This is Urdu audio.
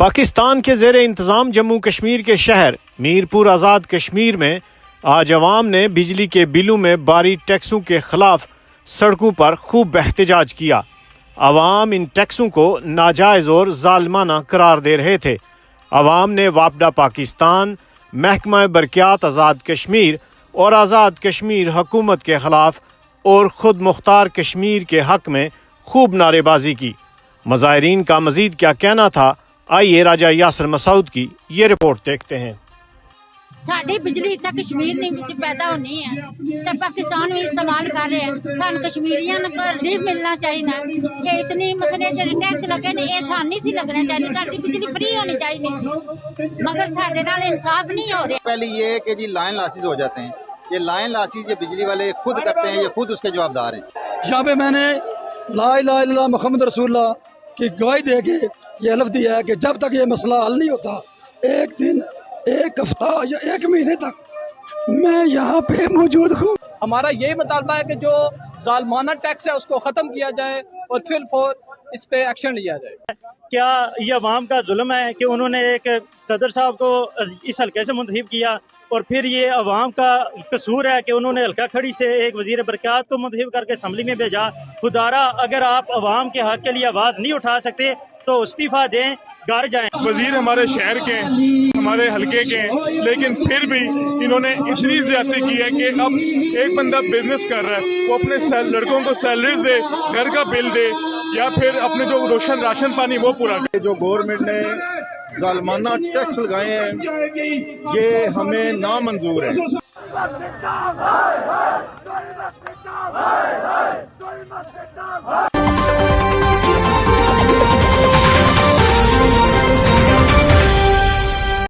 پاکستان کے زیر انتظام جموں کشمیر کے شہر میرپور آزاد کشمیر میں آج عوام نے بجلی کے بلوں میں باری ٹیکسوں کے خلاف سڑکوں پر خوب احتجاج کیا۔ عوام ان ٹیکسوں کو ناجائز اور ظالمانہ قرار دے رہے تھے۔ عوام نے واپڈا پاکستان، محکمہ برقیات آزاد کشمیر اور آزاد کشمیر حکومت کے خلاف اور خود مختار کشمیر کے حق میں خوب نعرے بازی کی۔ مظاہرین کا مزید کیا کہنا تھا، آئیے راجہ یاسر مسعود کی یہ رپورٹ دیکھتے ہیں۔ ساڈی بجلی تے کشمیر وچ پیدا ہونی ہے تے پاکستان بھی استعمال کر رہے ہیں۔ سان کشمیریاں کو ریلیف ملنا چاہیے کہ اتنی مسئلے جو ٹیکس لگے نے یہ سان نہیں سی لگنا چاہیے، ساڈی بجلی فری ہونی چاہیے، مگر ساڈے نال انصاف نہیں ہو رہا۔ پہلے یہ کہ جی لائن لاسز ہو جاتے ہیں، یہ لائن لاسز یہ بجلی والے خود کرتے ہیں، یہ خود اس کے جوابدار ہیں۔ یہاں پہ میں نے لا الہ الا اللہ محمد رسول اللہ کی گواہی دے کے یہ حلف دیا ہے کہ جب تک یہ مسئلہ حل نہیں ہوتا، ایک دن، ایک ہفتہ یا ایک مہینے تک میں یہاں پہ موجود ہوں۔ ہمارا یہی مطالبہ ہے کہ جو ظالمانہ ٹیکس ہے اس کو ختم کیا جائے اور فی الفور اس پہ ایکشن لیا جائے۔ کیا یہ عوام کا ظلم ہے کہ انہوں نے ایک صدر صاحب کو اس حلقے سے منتخب کیا اور پھر یہ عوام کا قصور ہے کہ انہوں نے حلقہ کھڑی سے ایک وزیر برکات کو منتخب کر کے اسمبلی میں بھیجا؟ خدارا اگر آپ عوام کے حق کے لیے آواز نہیں اٹھا سکتے تو استعفیٰ دیں، گھر جائیں۔ وزیر ہمارے شہر کے، ہمارے حلقے کے، لیکن پھر بھی انہوں نے اتنی زیادتی کی ہے کہ اب ایک بندہ بزنس کر رہا ہے، وہ اپنے لڑکوں کو سیلریز دے، گھر کا بل دے، یا پھر اپنے جو روشن راشن پانی وہ پورا کرے۔ جو گورنمنٹ نے ظالمانہ ٹیکس لگائے ہیں یہ ہمیں نامنظور ہے۔